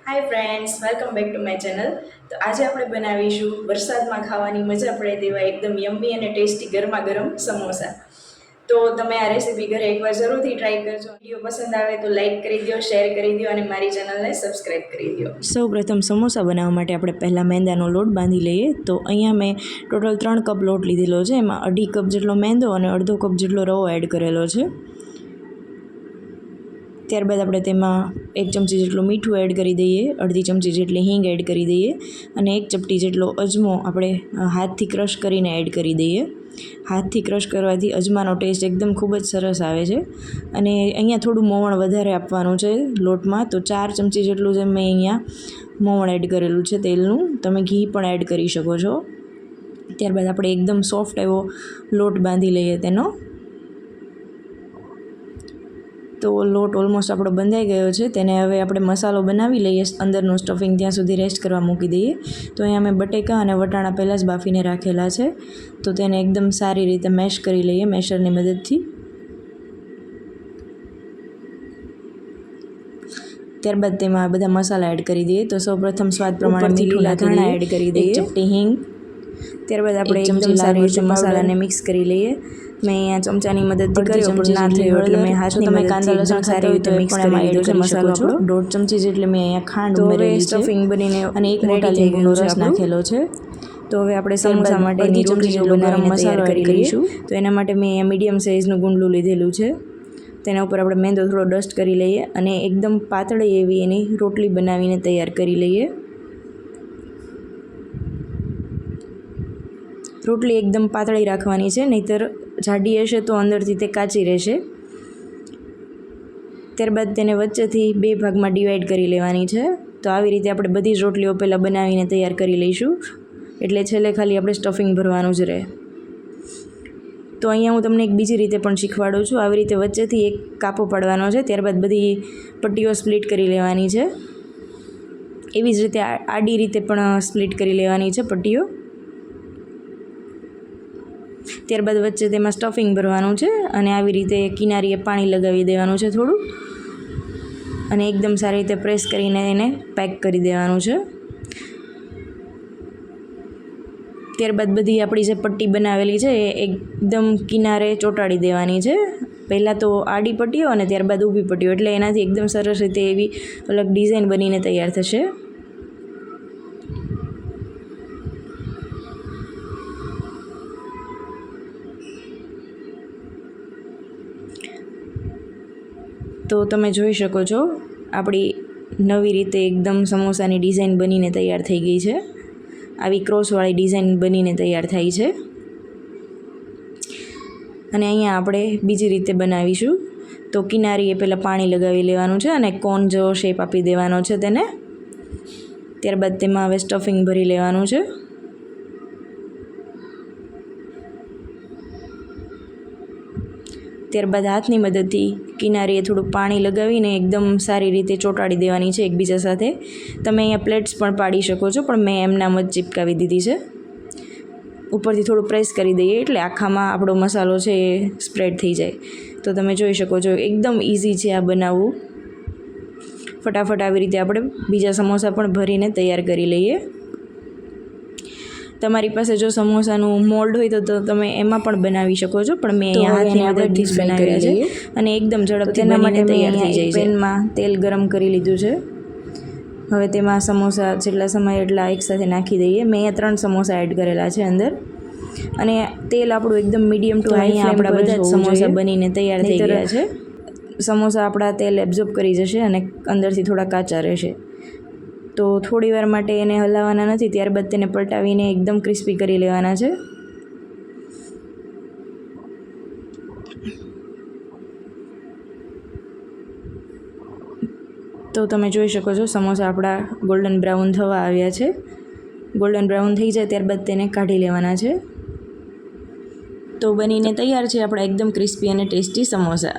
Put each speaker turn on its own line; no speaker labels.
Hi friends, welcome back to my channel. તો આજે આપણે બનાવીશું વરસાદમાં ખાવાની મજા પડે તેવા એકદમ યમ્મી અને ટેસ્ટી ગરમા ગરમ સમોસા. તો તમે આ રેસીપી ઘરે એકવાર જરૂરથી ટ્રાય કરજો. વિડીયો પસંદ આવે તો લાઈક કરી દો, શેર કરી દો અને મારી ચેનલને સબસ્ક્રાઈબ કરી દો. સૌપ્રથમ સમોસા બનાવવા માટે આપણે પહેલાં મેંદાનો લોટ બાંધી લઈએ. તો અહીંયા મેં ટોટલ 3 કપ લોટ લીધેલો છે. એમાં 2.5 કપ જેટલો મેંદો અને અડધો કપ જેટલો રવો એડ કરેલો છે. ત્યારબાદ આપણે તેમાં 1 ચમચી જેટલું મીઠું એડ કરી દઈએ, અડધી ચમચી જેટલી હિંગ એડ કરી દઈએ અને 1 ચપટી જેટલો અજમો આપણે હાથથી ક્રશ કરીને એડ કરી દઈએ. હાથથી ક્રશ કરવાથી અજમાનો ટેસ્ટ એકદમ ખૂબ જ સરસ આવે છે. અને અહીંયા થોડું મોવણ વધારે આપવાનું છે લોટમાં, તો 4 ચમચી જેટલું જ મેં અહીંયા મોવણ એડ કરેલું છે તેલનું. તમે ઘી પણ એડ કરી શકો છો. ત્યારબાદ આપણે એકદમ સોફ્ટ એવો લોટ બાંધી લઈએ તેનો. તો લોટ ઓલમોસ્ટ આપણો બંધાઈ ગયો છે. તેને હવે આપણે મસાલો બનાવી લઈએ. અંદરનું સ્ટફિંગ ત્યાં સુધી રેસ્ટ કરવા મૂકી દઈએ. તો અહીંયા મેં બટેકા અને વટાણા પહેલાં જ બાફીને રાખેલા છે. તો તેને એકદમ સારી રીતે મેશ કરી લઈએ મેશરની મદદથી. ત્યારબાદ તેમાં બધા મસાલા એડ કરી દઈએ. તો સૌપ્રથમ સ્વાદ પ્રમાણે મીઠું ધાણા એડ કરી દઈએ, 1 ચપટી હિંગ. ત્યારબાદ આપણે એકદમ સારી રીતે મસાલાને મિક્સ કરી લઈએ. મેં અહીંયા ચમચાની મદદથી કર્યો પણ ના થયો એટલે મેં હાથની મદદથી કાંદા લસણ સારી રીતે મિક્સ કરી લીધો છે મસાલો આપણો. 1.5 ચમચી જેટલી મેં અહીંયા ખાંડ ઉમેરેલી છે. સ્ટફિંગ બનીને અને 1 મોટા લીંબુનો રસ નાખેલો છે. તો હવે આપણે સમોસા માટે 2 ચમચી જેટલો ગરમ મસાલો એડ કરીશું. તો એના માટે મેં અહીંયા મીડિયમ સાઇઝનું ગુંડલું લીધેલું છે. તેના ઉપર આપણે મેંદો થોડો ડસ્ટ કરી લઈએ અને એકદમ પાતળી એવી એની રોટલી બનાવીને તૈયાર કરી લઈએ. રોટલી એકદમ પાતળી રાખવાની છે, નહીંતર જાડી હશે તો અંદરથી તે કાચી રહેશે. ત્યારબાદ તેને વચ્ચેથી 2 ભાગમાં ડિવાઈડ કરી લેવાની છે. તો આવી રીતે આપણે બધી જ રોટલીઓ પહેલાં બનાવીને તૈયાર કરી લઈશું, એટલે છેલ્લે ખાલી આપણે સ્ટફિંગ ભરવાનું જ રહે. તો અહીંયા હું તમને એક બીજી રીતે પણ શીખવાડું છું. આવી રીતે વચ્ચેથી એક કાપો પાડવાનો છે. ત્યારબાદ બધી પટ્ટીઓ સ્પ્લિટ કરી લેવાની છે. એવી જ રીતે આડી રીતે પણ સ્પ્લિટ કરી લેવાની છે પટ્ટીઓ. ત્યારબાદ વચ્ચે તેમાં સ્ટફિંગ ભરવાનું છે અને આવી રીતે કિનારીએ પાણી લગાવી દેવાનું છે થોડું, અને એકદમ સારી રીતે પ્રેસ કરીને એને પેક કરી દેવાનું છે. ત્યારબાદ બધી આપણી જે પટ્ટી બનાવેલી છે એ એકદમ કિનારે ચોંટાડી દેવાની છે. પહેલાં તો આડી પટ્ટીઓ અને ત્યારબાદ ઊભી પટ્ટીઓ, એટલે એનાથી એકદમ સરસ રીતે એવી અલગ ડિઝાઇન બનીને તૈયાર થશે. તો તમે જોઈ શકો છો આપણી નવી રીતે એકદમ સમોસાની ડિઝાઇન બનીને તૈયાર થઈ ગઈ છે. આવી ક્રોસવાળી ડિઝાઇન બનીને તૈયાર થાય છે. અને અહીંયા આપણે બીજી રીતે બનાવીશું. તો કિનારીએ પહેલાં પાણી લગાવી લેવાનું છે અને કોન જેવો શેપ આપી દેવાનો છે તેને. ત્યારબાદ તેમાં હવે સ્ટફિંગ ભરી લેવાનું છે. ત્યારબાદ હાથની મદદથી કિનારીએ થોડું પાણી લગાવીને એકદમ સારી રીતે ચોંટાડી દેવાની છે એકબીજા સાથે. તમે અહીંયા પ્લેટ્સ પણ પાડી શકો છો, પણ મેં એમનામ જ ચીપકાવી દીધી છે. ઉપરથી થોડું પ્રેસ કરી દઈએ એટલે આખામાં આપણો મસાલો છે એ સ્પ્રેડ થઈ જાય. તો તમે જોઈ શકો છો એકદમ ઇઝી છે આ બનાવવું. ફટાફટ આવી રીતે આપણે બીજા સમોસા પણ ભરીને તૈયાર કરી લઈએ. તમારી પાસે જો સમોસાનું મોલ્ડ હોય તો તમે એમાં પણ બનાવી શકો છો, પણ મેં અહીંયા હાથની મદદથી જ બનાવ્યા છે અને એકદમ ઝડપથી બનીને તૈયાર થઈ જાય છે. પેનમાં તેલ ગરમ કરી લીધું છે. હવે તેમાં સમોસા જેટલા સમય એટલા એકસાથે નાખી દઈએ. મેં અહીંયા 3 સમોસા એડ કરેલા છે અંદર, અને તેલ આપણું એકદમ મીડિયમ ટુ હાઈ ફ્લેમ પર બધા જ સમોસા બનીને તૈયાર થઈ ગયા છે. સમોસા આપણા તેલ એબ્ઝોર્બ કરી જશે અને અંદરથી થોડા કાચા રહેશે. તો થોડી વાર માટે એને હલાવવાના નથી. ત્યારબાદ તેને પલટાવીને એકદમ ક્રિસ્પી કરી લેવાના છે. તો તમે જોઈ શકો છો સમોસા આપણા ગોલ્ડન બ્રાઉન થવા આવ્યા છે. ગોલ્ડન બ્રાઉન થઈ જાય ત્યારબાદ તેને કાઢી લેવાના છે. તો બનીને તૈયાર છે આપણા એકદમ ક્રિસ્પી અને ટેસ્ટી સમોસા.